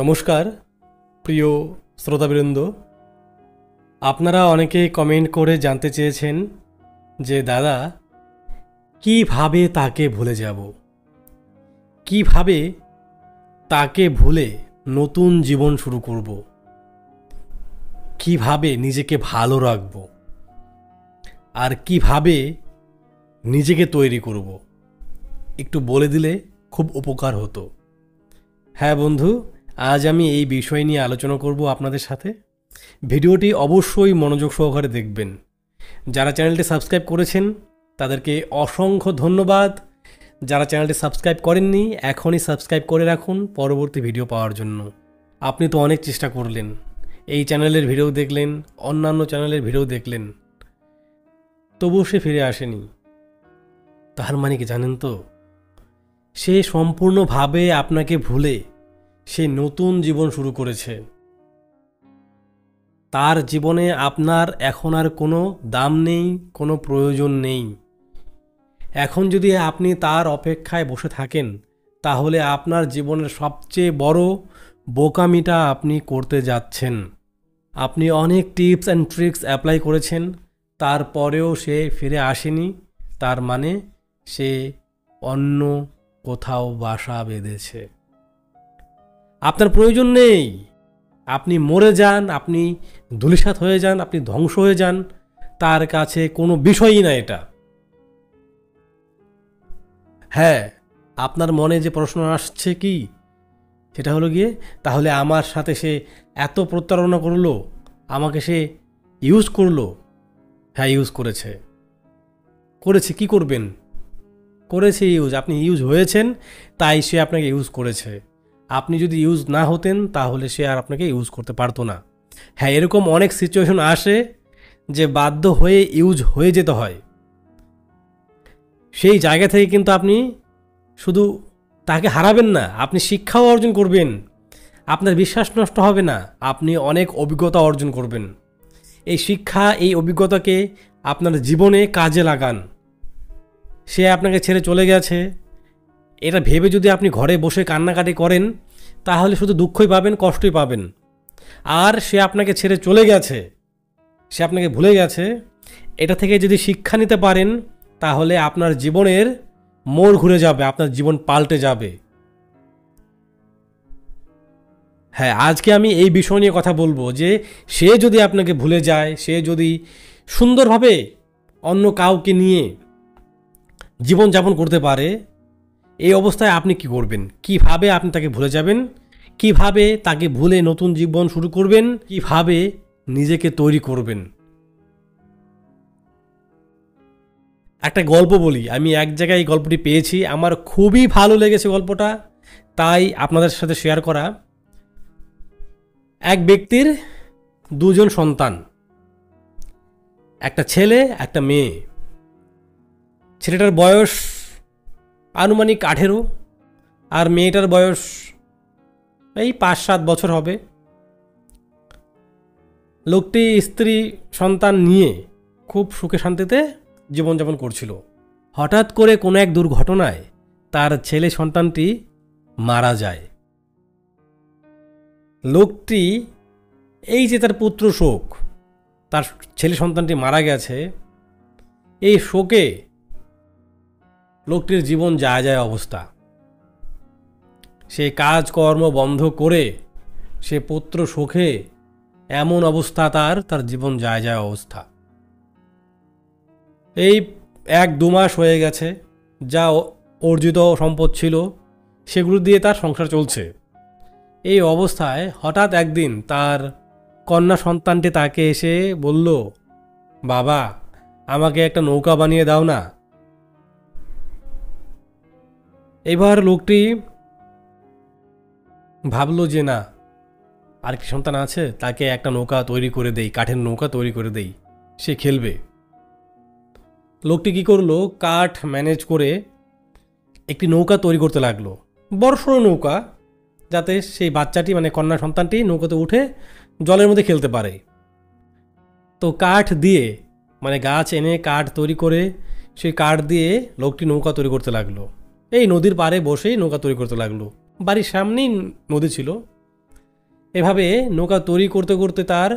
নমস্কার প্রিয় শ্রোতাবৃন্দ, আপনারা অনেকে কমেন্ট করে জানতে চেয়েছেন যে দাদা কিভাবে তাকে ভুলে যাব, কিভাবে তাকে ভুলে নতুন জীবন শুরু করব, কিভাবে নিজেকে ভালো রাখব আর কিভাবে নিজেকে তৈরি করব, একটু বলে দিলে খুব উপকার হতো। হ্যাঁ বন্ধু, আজ আমি এই বিষয় নিয়ে আলোচনা করব আপনাদের সাথে। ভিডিওটি অবশ্যই মনোযোগ সহকারে দেখবেন। যারা চ্যানেলটি সাবস্ক্রাইব করেছেন তাদেরকে অসংখ্য ধন্যবাদ। যারা চ্যানেলটি সাবস্ক্রাইব করেননি এখনই সাবস্ক্রাইব করে রাখুন পরবর্তী ভিডিও পাওয়ার জন্য। আপনি তো অনেক চেষ্টা করলেন, এই চ্যানেলের ভিডিও দেখলেন, অন্যান্য চ্যানেলের ভিডিও দেখলেন, তবুও সে ফিরে আসেনি। তার মানে কি জানেন তো, সে সম্পূর্ণভাবে আপনাকে ভুলে সে নতুন জীবন শুরু করেছে। তার জীবনে আপনার এখন আর কোনো দাম নেই, কোনো প্রয়োজন নেই। এখন যদি আপনি তার অপেক্ষায় বসে থাকেন তাহলে আপনার জীবনের সবচেয়ে বড় বোকামিটা আপনি করতে যাচ্ছেন। আপনি অনেক টিপস অ্যান্ড ট্রিক্স অ্যাপ্লাই করেছেন, তারপরেও সে ফিরে আসেনি। তার মানে সে অন্য কোথাও বাসা বেঁধেছে। আপনার প্রয়োজন নেই। আপনি মরে যান, আপনি ধূলিসাৎ হয়ে যান, আপনি ধ্বংস হয়ে যান, তার কাছে কোনো বিষয়ই না এটা। হ্যাঁ, আপনার মনে যে প্রশ্ন আসছে কি, সেটা হলো গিয়ে তাহলে আমার সাথে সে এত প্রতারণা করলো, আমাকে সে ইউজ করলো। হ্যাঁ, ইউজ করেছে। কি করবেন? করেছে ইউজ। আপনি ইউজ হয়েছেন তাই সে আপনাকে ইউজ করেছে। আপনি যদি ইউজ না হতেন তাহলে সে আর আপনাকে ইউজ করতে পারতো না। হ্যাঁ, এরকম অনেক সিচুয়েশন আসে যে বাধ্য হয়ে ইউজ হয়ে যেতে হয়। সেই জায়গা থেকে কিন্তু আপনি শুধু তাকে হারাবেন না, আপনি শিক্ষাও অর্জন করবেন। আপনার বিশ্বাস নষ্ট হবে না, আপনি অনেক অভিজ্ঞতা অর্জন করবেন। এই শিক্ষা, এই অভিজ্ঞতাকে আপনার জীবনে কাজে লাগান। সে আপনাকে ছেড়ে চলে গেছে এটা ভেবে যদি আপনি ঘরে বসে কান্নাকাটি করেন তাহলে শুধু দুঃখই পাবেন, কষ্টই পাবেন। আর সে আপনাকে ছেড়ে চলে গেছে, সে আপনাকে ভুলে গেছে, এটা থেকে যদি শিক্ষা নিতে পারেন তাহলে আপনার জীবনের মোড় ঘুরে যাবে, আপনার জীবন পাল্টে যাবে। হ্যাঁ, আজকে আমি এই বিষয় নিয়ে কথা বলবো যে সে যদি আপনাকে ভুলে যায়, সে যদি সুন্দরভাবে অন্য কাউকে নিয়ে জীবনযাপন করতে পারে, এই অবস্থায় আপনি কি করবেন? কিভাবে আপনি তাকে ভুলে যাবেন? কিভাবে তাকে ভুলে নতুন জীবন শুরু করবেন? কিভাবে নিজেকে তৈরি করবেন? একটা গল্প বলি। আমি এক জায়গায় এই গল্পটি পেয়েছি, আমার খুবই ভালো লেগেছে গল্পটা, তাই আপনাদের সাথে শেয়ার করা। এক ব্যক্তির দুজন সন্তান, একটা ছেলে একটা মেয়ে। ছেলেটার বয়স আনুমানিক 18 আর মেয়েটার বয়স এই 5-7 বছর হবে। লোকটি স্ত্রী সন্তান নিয়ে খুব সুখে শান্তিতে জীবনযাপন করছিল। হঠাৎ করে কোনো এক দুর্ঘটনায় তার ছেলে সন্তানটি মারা যায়। লোকটি এই যে তার পুত্র শোক, তার ছেলে সন্তানটি মারা গেছে, এই শোকে লোকটির জীবন যায় যায় অবস্থা। সে কাজকর্ম বন্ধ করে সে পুত্র শোকে এমন অবস্থা, তার জীবন যায় যায় অবস্থা। এই 1-2 মাস হয়ে গেছে, যা অর্জিত সম্পদ ছিল সেগুলো দিয়ে তার সংসার চলছে। এই অবস্থায় হঠাৎ একদিন তার কন্যা সন্তানটি তাকে এসে বলল, বাবা আমাকে একটা নৌকা বানিয়ে দাও না। এবার লোকটি ভাবলো যে না, আরেকটি সন্তান আছে, তাকে একটা নৌকা তৈরি করে দেই, কাঠের নৌকা তৈরি করে দেই, সে খেলবে। লোকটি কি করলো, কাঠ ম্যানেজ করে একটি নৌকা তৈরি করতে লাগলো, বড়সড় নৌকা, যাতে সেই বাচ্চাটি মানে কন্যা সন্তানটি নৌকাতে উঠে জলের মধ্যে খেলতে পারে। তো কাঠ দিয়ে মানে গাছ এনে কাঠ তৈরি করে সেই কাঠ দিয়ে লোকটি নৌকা তৈরি করতে লাগলো। এই নদীর পাড়ে বসেই নৌকা তৈরি করতে লাগলো। বাড়ির সামনেই নদী ছিল, এভাবে নৌকা তৈরি করতে করতে তার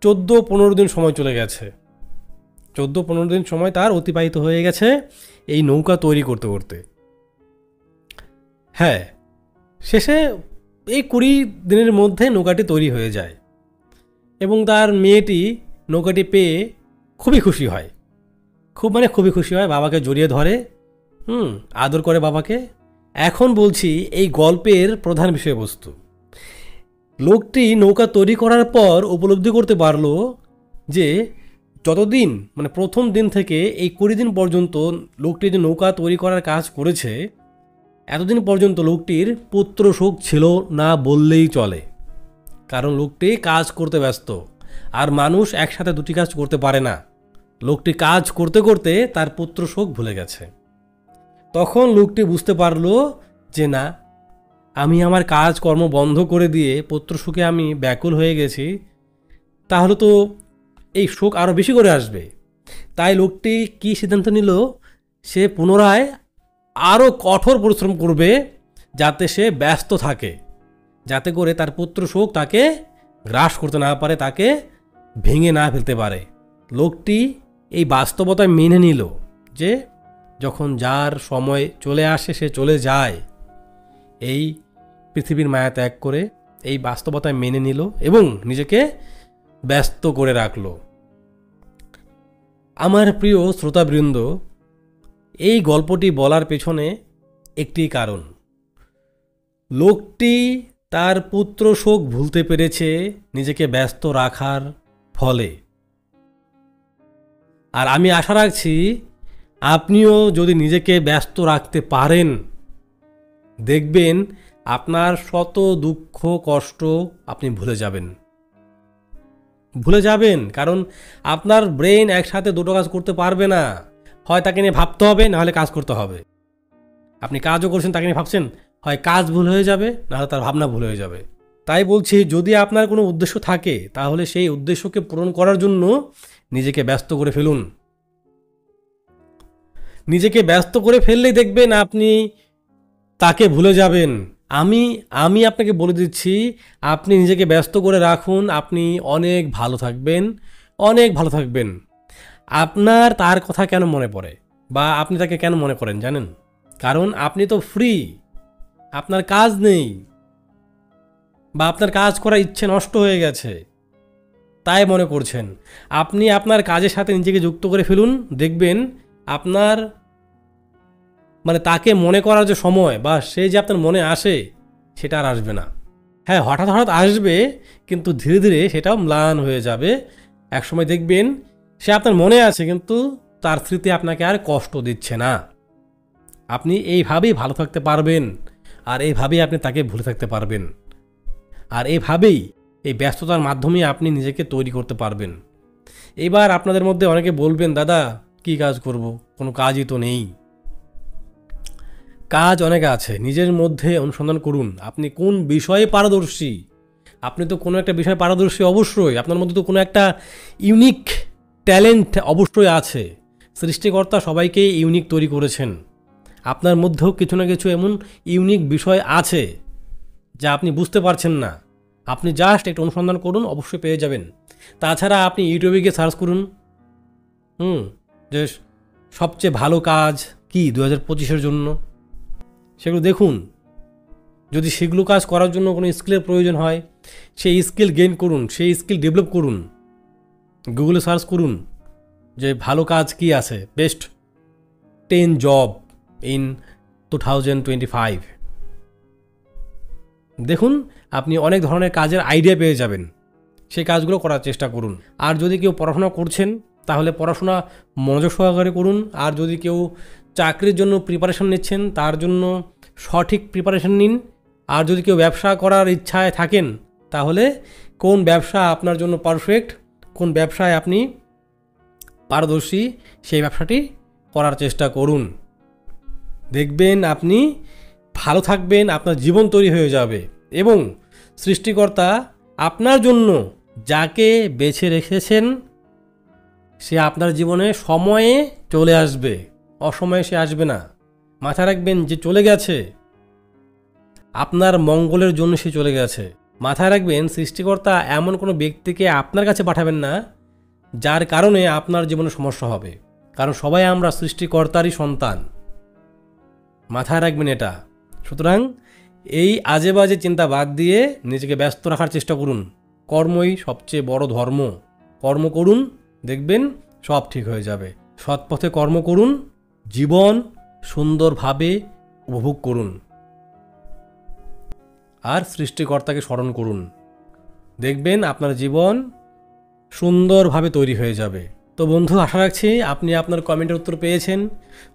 14-15 দিন সময় চলে গেছে। 14-15 দিন সময় তার অতিবাহিত হয়ে গেছে এই নৌকা তৈরি করতে করতে। হ্যাঁ, শেষে এই 20 দিনের মধ্যে নৌকাটি তৈরি হয়ে যায় এবং তার মেয়েটি নৌকাটি পেয়ে খুবই খুশি হয়। খুবই খুশি হয়, বাবাকে জড়িয়ে ধরে, আদর করে বাবাকে। এখন বলছি এই গল্পের প্রধান বিষয়বস্তু। লোকটি নৌকা তৈরি করার পর উপলব্ধি করতে পারলো যে যতদিন প্রথম দিন থেকে এই 20 দিন পর্যন্ত লোকটি যে নৌকা তৈরি করার কাজ করেছে, এতদিন পর্যন্ত লোকটির পুত্র সুখ ছিল না বললেই চলে। কারণ লোকটি কাজ করতে ব্যস্ত, আর মানুষ একসাথে দুটি কাজ করতে পারে না। লোকটি কাজ করতে করতে তার পুত্র সুখ ভুলে গেছে। তখন লোকটি বুঝতে পারলো যে না, আমি আমার কাজকর্ম বন্ধ করে দিয়ে পুত্র সুখে আমি ব্যাকুল হয়ে গেছি, তাহলে তো এই সুখ আরও বেশি করে আসবে। তাই লোকটি কি সিদ্ধান্ত নিল, সে পুনরায় আরও কঠোর পরিশ্রম করবে যাতে সে ব্যস্ত থাকে, যাতে করে তার পুত্র সুখ তাকে গ্রাস করতে না পারে, তাকে ভেঙে না ফেলতে পারে। লোকটি এই বাস্তবতায় মেনে নিল যে যখন যার সময় চলে আসে সে চলে যায়, এই পৃথিবীর মায়া ত্যাগ করে এই বাস্তবতায় মেনে নিল এবং নিজেকে ব্যস্ত করে রাখল। আমার প্রিয় শ্রোতাবৃন্দ, এই গল্পটি বলার পেছনে একটি কারণ। লোকটি তার পুত্র শোক ভুলতে পেরেছে নিজেকে ব্যস্ত রাখার ফলে। আর আমি আশা রাখছি আপনিও যদি নিজেকে ব্যস্ত রাখতে পারেন, দেখবেন আপনার শত দুঃখ কষ্ট আপনি ভুলে যাবেন। কারণ আপনার ব্রেন একসাথে দুটো কাজ করতে পারবে না। হয় তাকে নিয়ে ভাবতে হবে, নাহলে কাজ করতে হবে। আপনি কাজও করছেন, তাকে নিয়ে ভাবছেন, হয় কাজ ভুল হয়ে যাবে, নাহলে তার ভাবনা ভুল হয়ে যাবে। তাই বলছি, যদি আপনার কোনো উদ্দেশ্য থাকে তাহলে সেই উদ্দেশ্যকে পূরণ করার জন্য নিজেকে ব্যস্ত করে ফেলুন। নিজেকে ব্যস্ত করে ফেললেই দেখবেন আপনি তাকে ভুলে যাবেন। আমি আপনাকে বলে দিচ্ছি, আপনি নিজেকে ব্যস্ত করে রাখুন, আপনি অনেক ভালো থাকবেন। আপনার তার কথা কেন মনে পড়ে বা আপনি তাকে কেন মনে করেন জানেন? কারণ আপনি তো ফ্রি, আপনার কাজ নেই বা আপনার কাজ করার ইচ্ছে নষ্ট হয়ে গেছে, তাই মনে করছেন। আপনি আপনার কাজের সাথে নিজেকে যুক্ত করে ফেলুন, দেখবেন আপনার তাকে মনে করার যে সময় বা সে যে আপনার মনে আসে সেটা আর আসবে না। হ্যাঁ, হঠাৎ আসবে, কিন্তু ধীরে ধীরে সেটাও ম্লান হয়ে যাবে। একসময় দেখবেন সে আপনার মনে আছে, কিন্তু তার স্মৃতি আপনাকে আর কষ্ট দিচ্ছে না। আপনি এইভাবেই ভালো থাকতে পারবেন, আর এইভাবেই আপনি তাকে ভুলে থাকতে পারবেন, আর এইভাবেই এই ব্যস্ততার মাধ্যমে আপনি নিজেকে তৈরি করতে পারবেন। এবার আপনাদের মধ্যে অনেকে বলবেন, দাদা কি কাজ করব, কোনো কাজই তো নেই। কাজ অনেক আছে, নিজের মধ্যে অনুসন্ধান করুন। আপনি কোন বিষয়ে পারদর্শী? আপনি তো কোনো একটা বিষয়ে পারদর্শী অবশ্যই, আপনার মধ্যে তো কোনো একটা ইউনিক ট্যালেন্ট অবশ্যই আছে। সৃষ্টিকর্তা সবাইকে ইউনিক তৈরি করেছেন, আপনার মধ্যেও কিছু না কিছু এমন ইউনিক বিষয় আছে যা আপনি বুঝতে পারছেন না। আপনি জাস্ট একটু অনুসন্ধান করুন, অবশ্যই পেয়ে যাবেন। তাছাড়া আপনি ইউটিউবে গিয়ে সার্চ করুন, যে সবচেয়ে ভালো কাজ কি 2025-এর জন্য, সেগুলো দেখুন। যদি সেগুলো কাজ করার জন্য কোনো স্কিলের প্রয়োজন হয়, সেই স্কিল গেইন করুন, সেই স্কিল ডেভেলপ করুন। গুগলে সার্চ করুন যে ভালো কাজ কি আছে, বেস্ট 10 জব ইন 2025। দেখুন, আপনি অনেক ধরনের কাজের আইডিয়া পেয়ে যাবেন। সেই কাজগুলো করার চেষ্টা করুন। আর যদি কেউ পড়াশোনা করছেন তাহলে পড়াশোনা মনোযোগ সহকারে করুন। আর যদি কেউ চাকরির জন্য প্রিপারেশন নিচ্ছেন, তার জন্য সঠিক প্রিপারেশন নিন। আর যদি কেউ ব্যবসা করার ইচ্ছায় থাকেন, তাহলে কোন ব্যবসা আপনার জন্য পারফেক্ট, কোন ব্যবসায় আপনি পারদর্শী, সেই ব্যবসাটি করার চেষ্টা করুন। দেখবেন আপনি ভালো থাকবেন, আপনার জীবন তৈরি হয়ে যাবে এবং সৃষ্টিকর্তা আপনার জন্য যাকে বেছে রেখেছেন সে আপনার জীবনে সময়ে চলে আসবে, অসময়ে সে আসবে না। মাথায় রাখবেন, যে চলে গেছে আপনার মঙ্গলের জন্য সে চলে গেছে। মাথায় রাখবেন, সৃষ্টিকর্তা এমন কোনো ব্যক্তিকে আপনার কাছে পাঠাবেন না যার কারণে আপনার জীবনে সমস্যা হবে, কারণ সবাই আমরা সৃষ্টিকর্তারই সন্তান। মাথায় রাখবেন এটা। সুতরাং এই আজে বাজে চিন্তা বাদ দিয়ে নিজেকে ব্যস্ত রাখার চেষ্টা করুন। কর্মই সবচেয়ে বড় ধর্ম। কর্ম করুন, দেখবেন সব ঠিক হয়ে যাবে। সৎ পথে কর্ম করুন, জীবন সুন্দরভাবে উপভোগ করুন, আর সৃষ্টিকর্তাকে স্মরণ করুন। দেখবেন আপনার জীবন সুন্দরভাবে তৈরি হয়ে যাবে। তো বন্ধু, আশা রাখছি আপনি আপনার কমেন্টের উত্তর পেয়েছেন।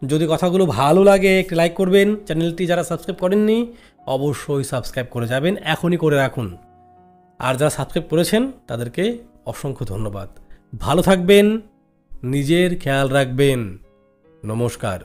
যদি কথাগুলো ভালো লাগে একটি লাইক করবেন। চ্যানেলটি যারা সাবস্ক্রাইব করেননি অবশ্যই সাবস্ক্রাইব করে যাবেন, এখনই করে রাখুন। আর যারা সাবস্ক্রাইব করেছেন তাদেরকে অসংখ্য ধন্যবাদ। ভালো থাকবেন, নিজের খেয়াল রাখবেন। নমস্কার।